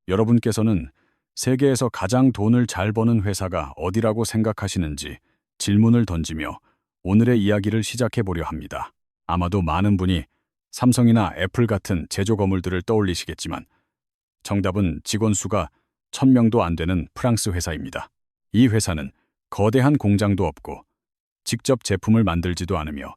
여러분께서는 세계에서 가장 돈을 잘 버는 회사가 어디라고 생각하시는지 질문을 던지며 오늘의 이야기를 시작해 보려 합니다. 아마도 많은 분이 삼성이나 애플 같은 제조 거물들을 떠올리시겠지만 정답은 직원 수가 1000명도 안 되는 프랑스 회사입니다. 이 회사는 거대한 공장도 없고 직접 제품을 만들지도 않으며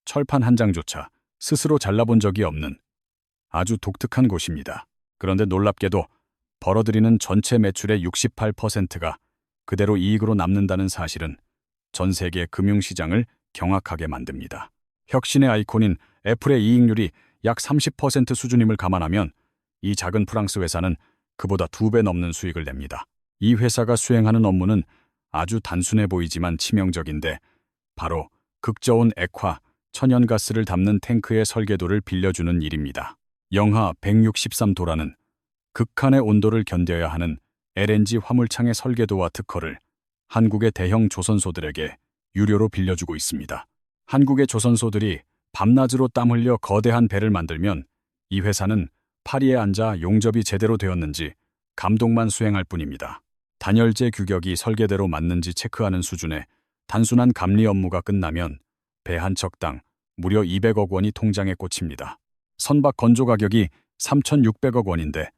철판 한 장조차 스스로 잘라본 적이 없는 아주 독특한 곳입니다. 그런데 놀랍게도 벌어들이는 전체 매출의 68%가 그대로 이익으로 남는다는 사실은 전 세계 금융시장을 경악하게 만듭니다. 혁신의 아이콘인 애플의 이익률이 약 30% 수준임을 감안하면 이 작은 프랑스 회사는 그보다 2배 넘는 수익을 냅니다. 이 회사가 수행하는 업무는 아주 단순해 보이지만 치명적인데 바로 극저온 액화, 천연가스를 담는 탱크의 설계도를 빌려주는 일입니다. 영하 163도라는 극한의 온도를 견뎌야 하는 LNG 화물창의 설계도와 특허를 한국의 대형 조선소들에게 유료로 빌려주고 있습니다. 한국의 조선소들이 밤낮으로 땀 흘려 거대한 배를 만들면 이 회사는 파리에 앉아 용접이 제대로 되었는지 감독만 수행할 뿐입니다. 단열재 규격이 설계대로 맞는지 체크하는 수준의 단순한 감리 업무가 끝나면 배 한 척당 무려 200억 원이 통장에 꽂힙니다. 선박 건조 가격이 3,600억 원인데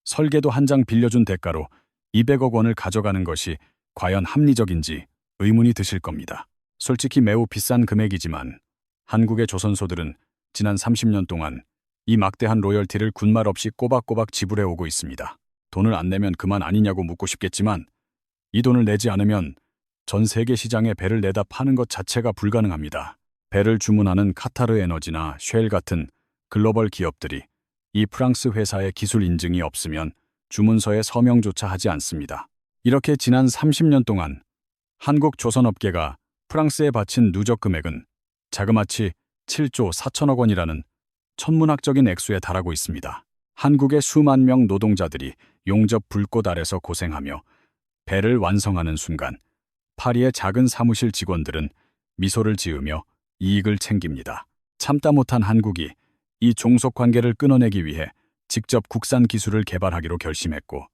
설계도 한 장 빌려준 대가로 200억 원을 가져가는 것이 과연 합리적인지 의문이 드실 겁니다. 솔직히 매우 비싼 금액이지만 한국의 조선소들은 지난 30년 동안 이 막대한 로열티를 군말 없이 꼬박꼬박 지불해 오고 있습니다. 돈을 안 내면 그만 아니냐고 묻고 싶겠지만 이 돈을 내지 않으면 전 세계 시장에 배를 내다 파는 것 자체가 불가능합니다. 배를 주문하는 카타르 에너지나 쉘 같은 글로벌 기업들이 이 프랑스 회사의 기술 인증이 없으면 주문서에 서명조차 하지 않습니다. 이렇게 지난 30년 동안 한국 조선업계가 프랑스에 바친 누적 금액은 자그마치 7조 4천억 원이라는 천문학적인 액수에 달하고 있습니다. 한국의 수만 명 노동자들이 용접 불꽃 아래서 고생하며 배를 완성하는 순간 파리의 작은 사무실 직원들은 미소를 지으며 이익을 챙깁니다. 참다 못한 한국이 이 종속 관계를 끊어내기 위해 직접 국산 기술을 개발하기로 결심했고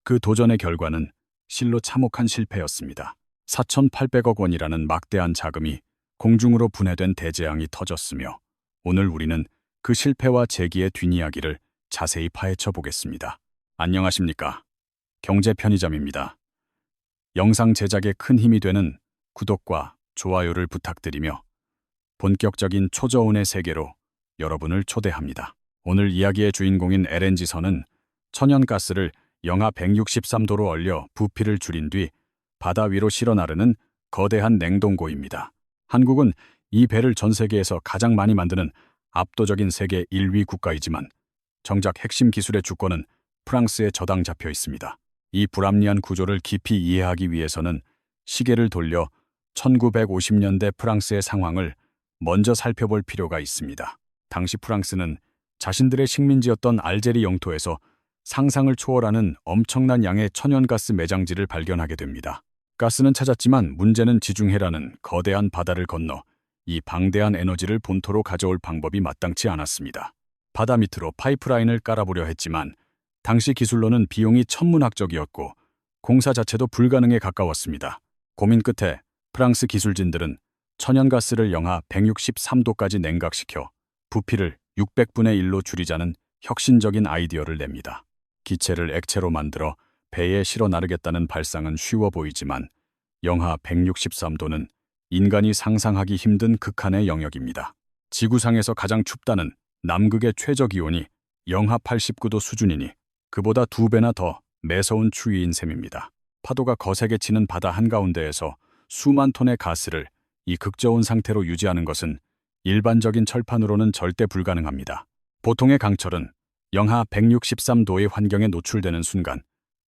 그 도전의 결과는 실로 참혹한 실패였습니다. 4,800억 원이라는 막대한 자금이 공중으로 분해된 대재앙이 터졌으며 오늘 우리는 그 실패와 재기의 뒷이야기를 자세히 파헤쳐 보겠습니다. 안녕하십니까? 경제 편의점입니다. 영상 제작에 큰 힘이 되는 구독과 좋아요를 부탁드리며 본격적인 초저온의 세계로 여러분을 초대합니다. 오늘 이야기의 주인공인 LNG선은 천연가스를 영하 163도로 얼려 부피를 줄인 뒤 바다 위로 실어 나르는 거대한 냉동고입니다. 한국은 이 배를 전 세계에서 가장 많이 만드는 압도적인 세계 1위 국가이지만 정작 핵심 기술의 주권은 프랑스에 저당 잡혀 있습니다. 이 불합리한 구조를 깊이 이해하기 위해서는 시계를 돌려 1950년대 프랑스의 상황을 먼저 살펴볼 필요가 있습니다. 당시 프랑스는 자신들의 식민지였던 알제리 영토에서 상상을 초월하는 엄청난 양의 천연가스 매장지를 발견하게 됩니다. 가스는 찾았지만 문제는 지중해라는 거대한 바다를 건너 이 방대한 에너지를 본토로 가져올 방법이 마땅치 않았습니다. 바다 밑으로 파이프라인을 깔아보려 했지만 당시 기술로는 비용이 천문학적이었고 공사 자체도 불가능에 가까웠습니다. 고민 끝에 프랑스 기술진들은 천연가스를 영하 163도까지 냉각시켜 부피를 600분의 1로 줄이자는 혁신적인 아이디어를 냅니다. 기체를 액체로 만들어 배에 실어 나르겠다는 발상은 쉬워 보이지만 영하 163도는 인간이 상상하기 힘든 극한의 영역입니다. 지구상에서 가장 춥다는 남극의 최저기온이 영하 89도 수준이니 그보다 2배나 더 매서운 추위인 셈입니다. 파도가 거세게 치는 바다 한가운데에서 수만 톤의 가스를 이 극저온 상태로 유지하는 것은 일반적인 철판으로는 절대 불가능합니다. 보통의 강철은 영하 163도의 환경에 노출되는 순간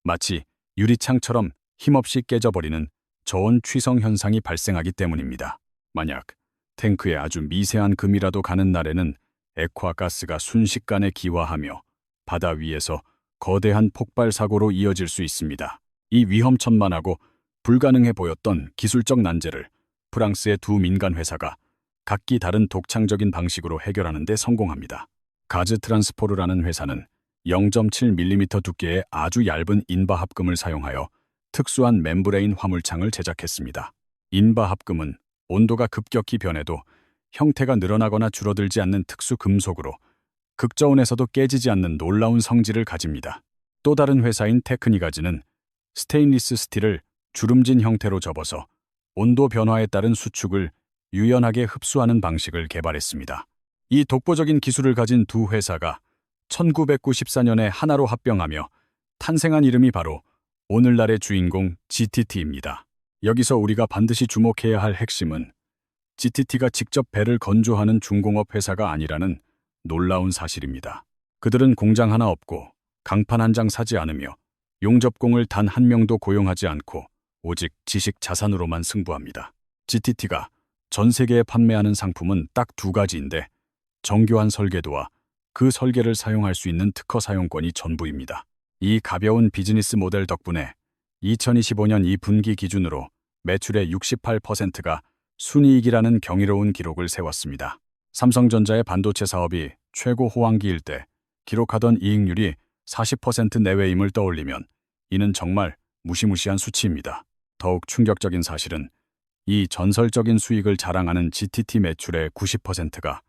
마치 유리창처럼 힘없이 깨져버리는 저온 취성 현상이 발생하기 때문입니다. 만약 탱크에 아주 미세한 금이라도 가는 날에는 액화가스가 순식간에 기화하며 바다 위에서 거대한 폭발 사고로 이어질 수 있습니다. 이 위험천만하고 불가능해 보였던 기술적 난제를 프랑스의 두 민간 회사가 각기 다른 독창적인 방식으로 해결하는 데 성공합니다. 가즈 트란스포르라는 회사는 0.7mm 두께의 아주 얇은 인바 합금을 사용하여 특수한 멤브레인 화물창을 제작했습니다. 인바 합금은 온도가 급격히 변해도 형태가 늘어나거나 줄어들지 않는 특수 금속으로 극저온에서도 깨지지 않는 놀라운 성질을 가집니다. 또 다른 회사인 테크니가즈는 스테인리스 스틸을 주름진 형태로 접어서 온도 변화에 따른 수축을 유연하게 흡수하는 방식을 개발했습니다. 이 독보적인 기술을 가진 두 회사가 1994년에 하나로 합병하며 탄생한 이름이 바로 오늘날의 주인공 GTT입니다. 여기서 우리가 반드시 주목해야 할 핵심은 GTT가 직접 배를 건조하는 중공업 회사가 아니라는 놀라운 사실입니다. 그들은 공장 하나 없고 강판 한 장 사지 않으며 용접공을 단 한 명도 고용하지 않고 오직 지식 자산으로만 승부합니다. GTT가 전 세계에 판매하는 상품은 딱 두 가지인데 정교한 설계도와 그 설계를 사용할 수 있는 특허 사용권이 전부입니다. 이 가벼운 비즈니스 모델 덕분에 2025년 2분기 기준으로 매출의 68%가 순이익이라는 경이로운 기록을 세웠습니다. 삼성전자의 반도체 사업이 최고 호황기일 때 기록하던 이익률이 40% 내외임을 떠올리면 이는 정말 무시무시한 수치입니다. 더욱 충격적인 사실은 이 전설적인 수익을 자랑하는 GTT 매출의 90%가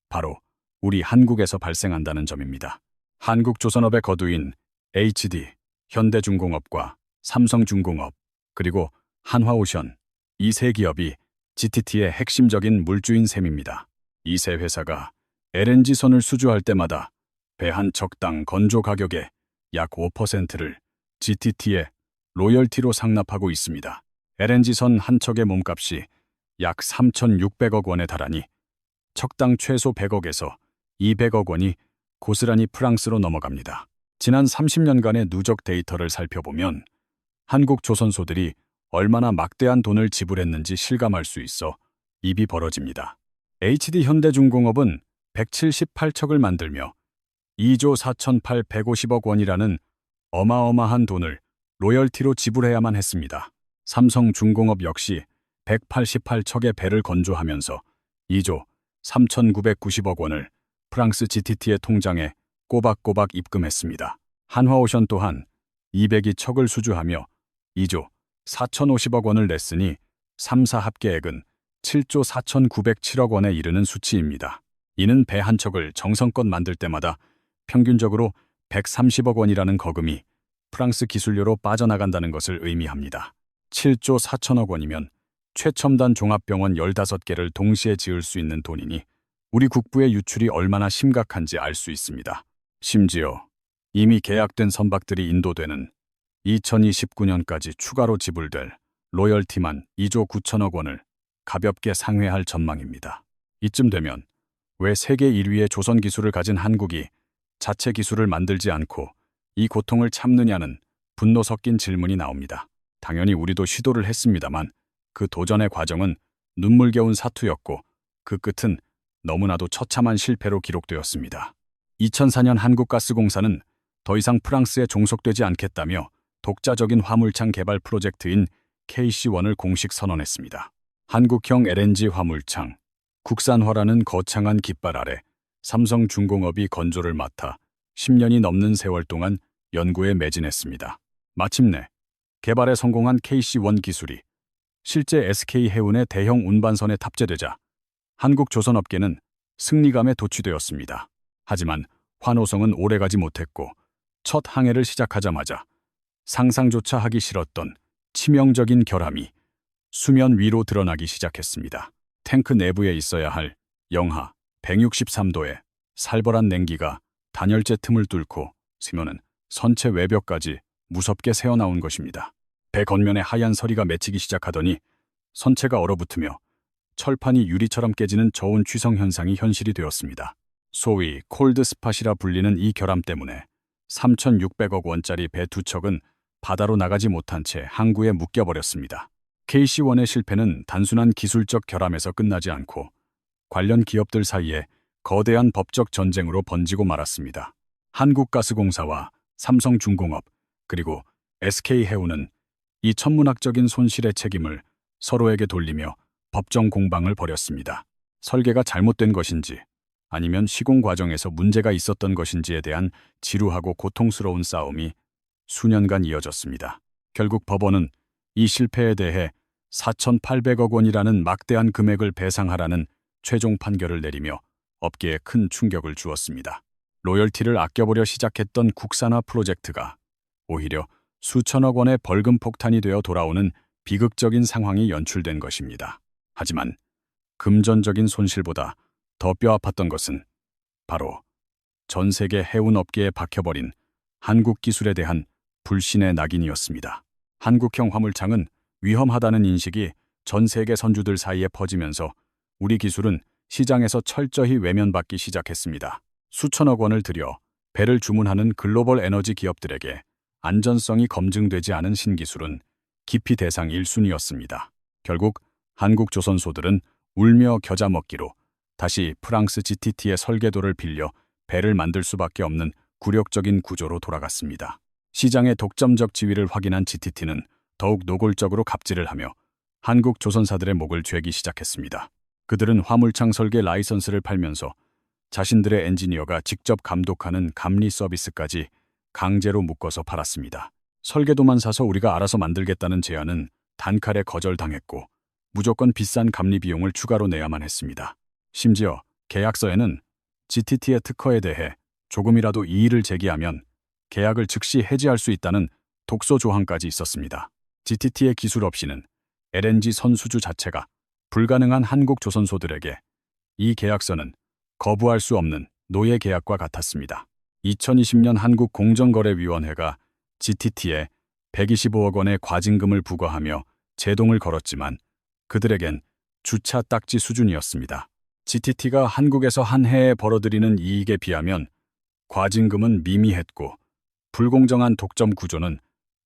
바로 우리 한국에서 발생한다는 점입니다. 한국조선업의 거두인 HD, 현대중공업과 삼성중공업, 그리고 한화오션, 이 세 기업이 GTT의 핵심적인 물주인 셈입니다. 이 세 회사가 LNG선을 수주할 때마다 배 한 척당 건조 가격의 약 5%를 GTT에 로열티로 상납하고 있습니다. LNG선 한 척의 몸값이 약 3,600억 원에 달하니 척당 최소 100억에서 200억 원이 고스란히 프랑스로 넘어갑니다. 지난 30년간의 누적 데이터를 살펴보면 한국 조선소들이 얼마나 막대한 돈을 지불했는지 실감할 수 있어 입이 벌어집니다. HD 현대중공업은 178척을 만들며 2조 4,850억 원이라는 어마어마한 돈을 로열티로 지불해야만 했습니다. 삼성중공업 역시 188척의 배를 건조하면서 2조 3,990억 원을 프랑스 GTT의 통장에 꼬박꼬박 입금했습니다. 한화오션 또한 202척을 수주하며 2조 4,050억 원을 냈으니 3사 합계액은 7조 4,907억 원에 이르는 수치입니다. 이는 배 한 척을 정성껏 만들 때마다 평균적으로 130억 원이라는 거금이 프랑스 기술료로 빠져나간다는 것을 의미합니다. 7조 4천억 원이면 최첨단 종합병원 15개를 동시에 지을 수 있는 돈이니 우리 국부의 유출이 얼마나 심각한지 알 수 있습니다. 심지어 이미 계약된 선박들이 인도되는 2029년까지 추가로 지불될 로열티만 2조 9천억 원을 가볍게 상회할 전망입니다. 이쯤 되면 왜 세계 1위의 조선 기술을 가진 한국이 자체 기술을 만들지 않고 이 고통을 참느냐는 분노 섞인 질문이 나옵니다. 당연히 우리도 시도를 했습니다만 그 도전의 과정은 눈물겨운 사투였고 그 끝은 너무나도 처참한 실패로 기록되었습니다. 2004년 한국가스공사는 더 이상 프랑스에 종속되지 않겠다며 독자적인 화물창 개발 프로젝트인 KC1을 공식 선언했습니다. 한국형 LNG 화물창, 국산화라는 거창한 깃발 아래 삼성중공업이 건조를 맡아 10년이 넘는 세월 동안 연구에 매진했습니다. 마침내 개발에 성공한 KC1 기술이 실제 SK해운의 대형 운반선에 탑재되자 한국조선업계는 승리감에 도취되었습니다. 하지만 환호성은 오래가지 못했고 첫 항해를 시작하자마자 상상조차 하기 싫었던 치명적인 결함이 수면 위로 드러나기 시작했습니다. 탱크 내부에 있어야 할 영하 163도의 살벌한 냉기가 단열재 틈을 뚫고 스며는 선체 외벽까지 무섭게 새어나온 것입니다. 배 겉면에 하얀 서리가 맺히기 시작하더니 선체가 얼어붙으며 철판이 유리처럼 깨지는 저온 취성 현상이 현실이 되었습니다. 소위 콜드 스팟이라 불리는 이 결함 때문에 3,600억 원짜리 배 두 척은 바다로 나가지 못한 채 항구에 묶여버렸습니다. KC1의 실패는 단순한 기술적 결함에서 끝나지 않고 관련 기업들 사이에 거대한 법적 전쟁으로 번지고 말았습니다. 한국가스공사와 삼성중공업 그리고 SK해운은 이 천문학적인 손실의 책임을 서로에게 돌리며 법정 공방을 벌였습니다. 설계가 잘못된 것인지 아니면 시공 과정에서 문제가 있었던 것인지에 대한 지루하고 고통스러운 싸움이 수년간 이어졌습니다. 결국 법원은 이 실패에 대해 4,800억 원이라는 막대한 금액을 배상하라는 최종 판결을 내리며 업계에 큰 충격을 주었습니다. 로열티를 아껴보려 시작했던 국산화 프로젝트가 오히려 수천억 원의 벌금 폭탄이 되어 돌아오는 비극적인 상황이 연출된 것입니다. 하지만 금전적인 손실보다 더 뼈아팠던 것은 바로 전 세계 해운업계에 박혀버린 한국 기술에 대한 불신의 낙인이었습니다. 한국형 화물창은 위험하다는 인식이 전 세계 선주들 사이에 퍼지면서 우리 기술은 시장에서 철저히 외면받기 시작했습니다. 수천억 원을 들여 배를 주문하는 글로벌 에너지 기업들에게 안전성이 검증되지 않은 신기술은 기피 대상 1순위였습니다. 결국 한국 조선소들은 울며 겨자 먹기로 다시 프랑스 GTT의 설계도를 빌려 배를 만들 수밖에 없는 굴욕적인 구조로 돌아갔습니다. 시장의 독점적 지위를 확인한 GTT는 더욱 노골적으로 갑질을 하며 한국 조선사들의 목을 죄기 시작했습니다. 그들은 화물창 설계 라이선스를 팔면서 자신들의 엔지니어가 직접 감독하는 감리 서비스까지 강제로 묶어서 팔았습니다. 설계도만 사서 우리가 알아서 만들겠다는 제안은 단칼에 거절당했고 무조건 비싼 감리 비용을 추가로 내야만 했습니다. 심지어 계약서에는 GTT의 특허에 대해 조금이라도 이의를 제기하면 계약을 즉시 해지할 수 있다는 독소 조항까지 있었습니다. GTT의 기술 없이는 LNG 선수주 자체가 불가능한 한국 조선소들에게 이 계약서는 거부할 수 없는 노예 계약과 같았습니다. 2020년 한국공정거래위원회가 GTT에 125억 원의 과징금을 부과하며 제동을 걸었지만 그들에겐 주차 딱지 수준이었습니다. GTT가 한국에서 한 해에 벌어들이는 이익에 비하면 과징금은 미미했고 불공정한 독점 구조는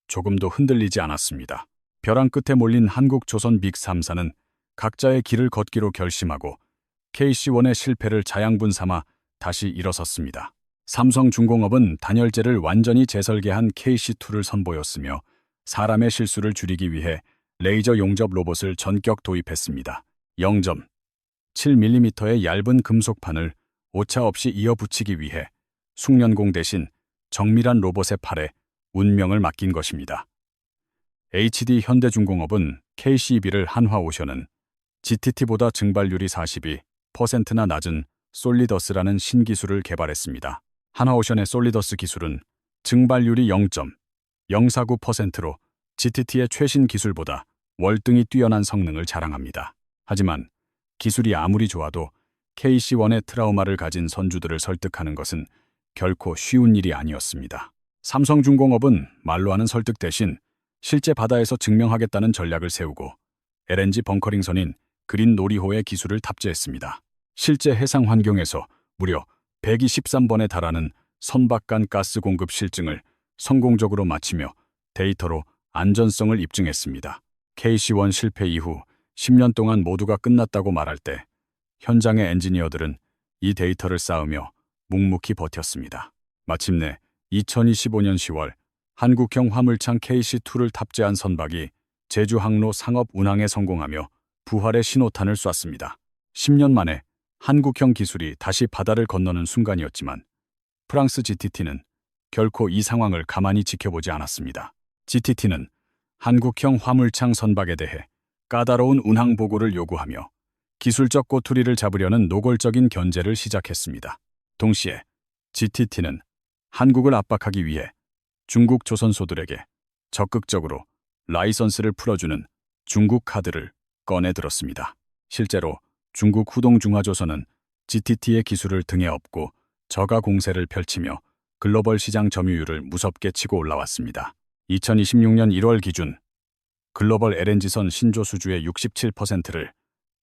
조금도 흔들리지 않았습니다. 벼랑 끝에 몰린 한국 조선 빅 3사는 각자의 길을 걷기로 결심하고 KC1의 실패를 자양분 삼아 다시 일어섰습니다. 삼성중공업은 단열재를 완전히 재설계한 KC2를 선보였으며 사람의 실수를 줄이기 위해 레이저 용접 로봇을 전격 도입했습니다. 0.7mm의 얇은 금속판을 오차 없이 이어붙이기 위해 숙련공 대신 정밀한 로봇의 팔에 운명을 맡긴 것입니다. HD 현대중공업은 KC2B를 한화오션은 GTT보다 증발률이 42%나 낮은 솔리더스라는 신기술을 개발했습니다. 한화오션의 솔리더스 기술은 증발률이 0.049%로 GTT의 최신 기술보다 월등히 뛰어난 성능을 자랑합니다. 하지만 기술이 아무리 좋아도 KC1의 트라우마를 가진 선주들을 설득하는 것은 결코 쉬운 일이 아니었습니다. 삼성중공업은 말로 하는 설득 대신 실제 바다에서 증명하겠다는 전략을 세우고 LNG 벙커링선인 그린 노리호의 기술을 탑재했습니다. 실제 해상 환경에서 무려 123번에 달하는 선박간 가스 공급 실증을 성공적으로 마치며 데이터로 안전성을 입증했습니다. KC1 실패 이후 10년 동안 모두가 끝났다고 말할 때 현장의 엔지니어들은 이 데이터를 쌓으며 묵묵히 버텼습니다. 마침내 2025년 10월 한국형 화물창 KC2를 탑재한 선박이 제주 항로 상업 운항에 성공하며 부활의 신호탄을 쐈습니다. 10년 만에 한국형 기술이 다시 바다를 건너는 순간이었지만 프랑스 GTT는 결코 이 상황을 가만히 지켜보지 않았습니다. GTT는 한국형 화물창 선박에 대해 까다로운 운항 보고를 요구하며 기술적 꼬투리를 잡으려는 노골적인 견제를 시작했습니다. 동시에 GTT는 한국을 압박하기 위해 중국 조선소들에게 적극적으로 라이선스를 풀어주는 중국 카드를 꺼내들었습니다. 실제로 중국 후동중화조선은 GTT의 기술을 등에 업고 저가 공세를 펼치며 글로벌 시장 점유율을 무섭게 치고 올라왔습니다. 2026년 1월 기준 글로벌 LNG선 신조 수주의 67%를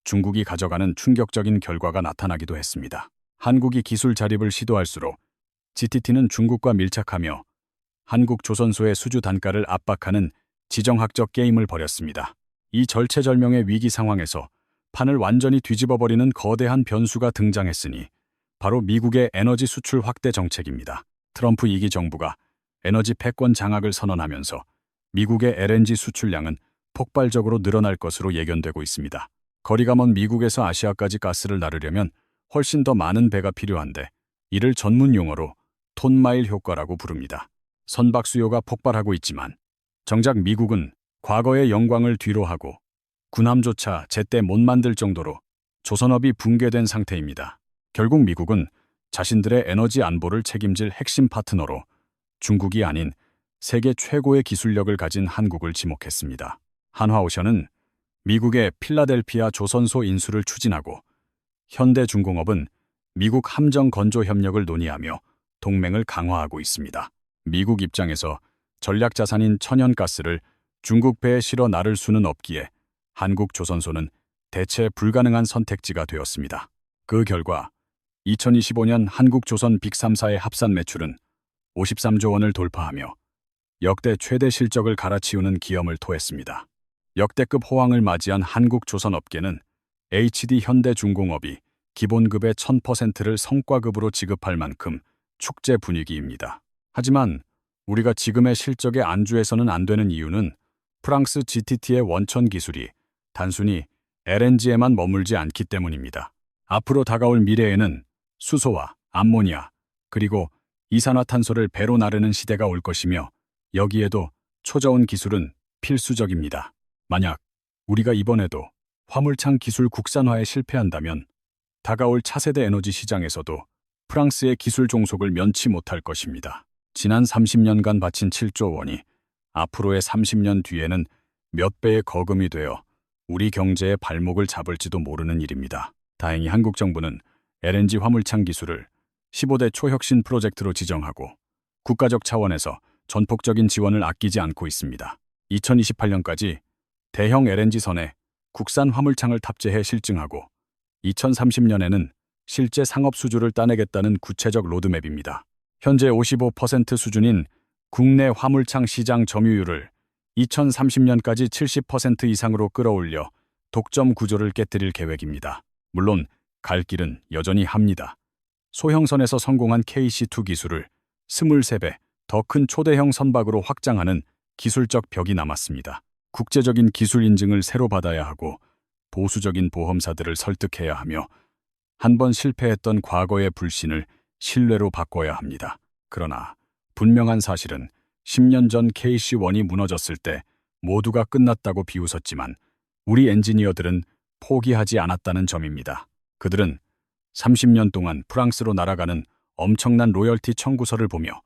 중국이 가져가는 충격적인 결과가 나타나기도 했습니다. 한국이 기술 자립을 시도할수록 GTT는 중국과 밀착하며 한국 조선소의 수주 단가를 압박하는 지정학적 게임을 벌였습니다. 이 절체절명의 위기 상황에서 판을 완전히 뒤집어버리는 거대한 변수가 등장했으니 바로 미국의 에너지 수출 확대 정책입니다. 트럼프 2기 정부가 에너지 패권 장악을 선언하면서 미국의 LNG 수출량은 폭발적으로 늘어날 것으로 예견되고 있습니다. 거리가 먼 미국에서 아시아까지 가스를 나르려면 훨씬 더 많은 배가 필요한데 이를 전문 용어로 톤마일 효과라고 부릅니다. 선박 수요가 폭발하고 있지만 정작 미국은 과거의 영광을 뒤로하고 군함조차 제때 못 만들 정도로 조선업이 붕괴된 상태입니다. 결국 미국은 자신들의 에너지 안보를 책임질 핵심 파트너로 중국이 아닌 세계 최고의 기술력을 가진 한국을 지목했습니다. 한화오션은 미국의 필라델피아 조선소 인수를 추진하고 현대중공업은 미국 함정 건조 협력을 논의하며 동맹을 강화하고 있습니다. 미국 입장에서 전략 자산인 천연가스를 중국 배에 실어 나를 수는 없기에 한국 조선소는 대체 불가능한 선택지가 되었습니다. 그 결과 2025년 한국 조선 빅3사의 합산 매출은 53조 원을 돌파하며 역대 최대 실적을 갈아치우는 기염을 토했습니다. 역대급 호황을 맞이한 한국 조선 업계는 HD 현대중공업이 기본급의 1000%를 성과급으로 지급할 만큼 축제 분위기입니다. 하지만 우리가 지금의 실적에 안주해서는 안 되는 이유는 프랑스 GTT의 원천 기술이 단순히 LNG에만 머물지 않기 때문입니다. 앞으로 다가올 미래에는 수소와 암모니아 그리고 이산화탄소를 배로 나르는 시대가 올 것이며 여기에도 초저온 기술은 필수적입니다. 만약 우리가 이번에도 화물창 기술 국산화에 실패한다면 다가올 차세대 에너지 시장에서도 프랑스의 기술 종속을 면치 못할 것입니다. 지난 30년간 바친 7조 원이 앞으로의 30년 뒤에는 몇 배의 거금이 되어 우리 경제의 발목을 잡을지도 모르는 일입니다. 다행히 한국 정부는 LNG 화물창 기술을 15대 초혁신 프로젝트로 지정하고 국가적 차원에서 전폭적인 지원을 아끼지 않고 있습니다. 2028년까지 대형 LNG선에 국산 화물창을 탑재해 실증하고 2030년에는 실제 상업 수주를 따내겠다는 구체적 로드맵입니다. 현재 55% 수준인 국내 화물창 시장 점유율을 2030년까지 70% 이상으로 끌어올려 독점 구조를 깨뜨릴 계획입니다. 물론 갈 길은 여전히 합니다. 소형선에서 성공한 KC2 기술을 23배 더 큰 초대형 선박으로 확장하는 기술적 벽이 남았습니다. 국제적인 기술 인증을 새로 받아야 하고 보수적인 보험사들을 설득해야 하며 한 번 실패했던 과거의 불신을 신뢰로 바꿔야 합니다. 그러나 분명한 사실은 10년 전 KC1이 무너졌을 때 모두가 끝났다고 비웃었지만 우리 엔지니어들은 포기하지 않았다는 점입니다. 그들은 30년 동안 프랑스로 날아가는 엄청난 로열티 청구서를 보며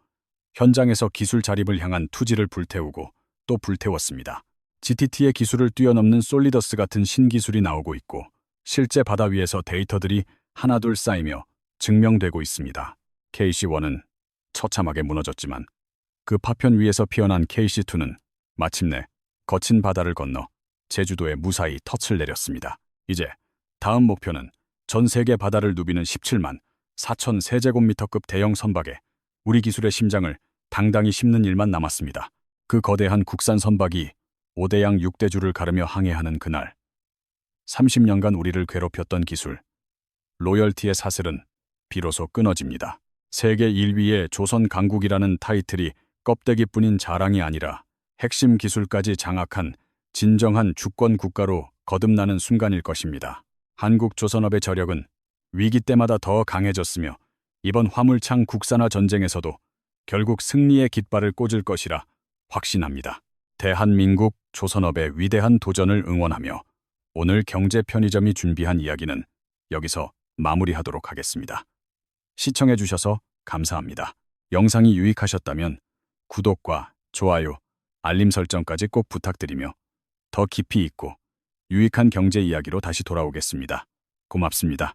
현장에서 기술 자립을 향한 투지를 불태우고 또 불태웠습니다. GTT의 기술을 뛰어넘는 솔리더스 같은 신기술이 나오고 있고 실제 바다 위에서 데이터들이 하나둘 쌓이며 증명되고 있습니다. KC1은 처참하게 무너졌지만 그 파편 위에서 피어난 KC2는 마침내 거친 바다를 건너 제주도에 무사히 덫을 내렸습니다. 이제 다음 목표는 전 세계 바다를 누비는 17만 4천 세제곱미터급 대형 선박에 우리 기술의 심장을 당당히 심는 일만 남았습니다. 그 거대한 국산 선박이 5대양 6대주를 가르며 항해하는 그날 30년간 우리를 괴롭혔던 기술 로열티의 사슬은 비로소 끊어집니다. 세계 1위의 조선 강국이라는 타이틀이 껍데기뿐인 자랑이 아니라 핵심 기술까지 장악한 진정한 주권 국가로 거듭나는 순간일 것입니다. 한국 조선업의 저력은 위기 때마다 더 강해졌으며 이번 화물창 국산화 전쟁에서도 결국 승리의 깃발을 꽂을 것이라 확신합니다. 대한민국 조선업의 위대한 도전을 응원하며 오늘 경제 편의점이 준비한 이야기는 여기서 마무리하도록 하겠습니다. 시청해주셔서 감사합니다. 영상이 유익하셨다면 구독과 좋아요, 알림 설정까지 꼭 부탁드리며 더 깊이 있고 유익한 경제 이야기로 다시 돌아오겠습니다. 고맙습니다.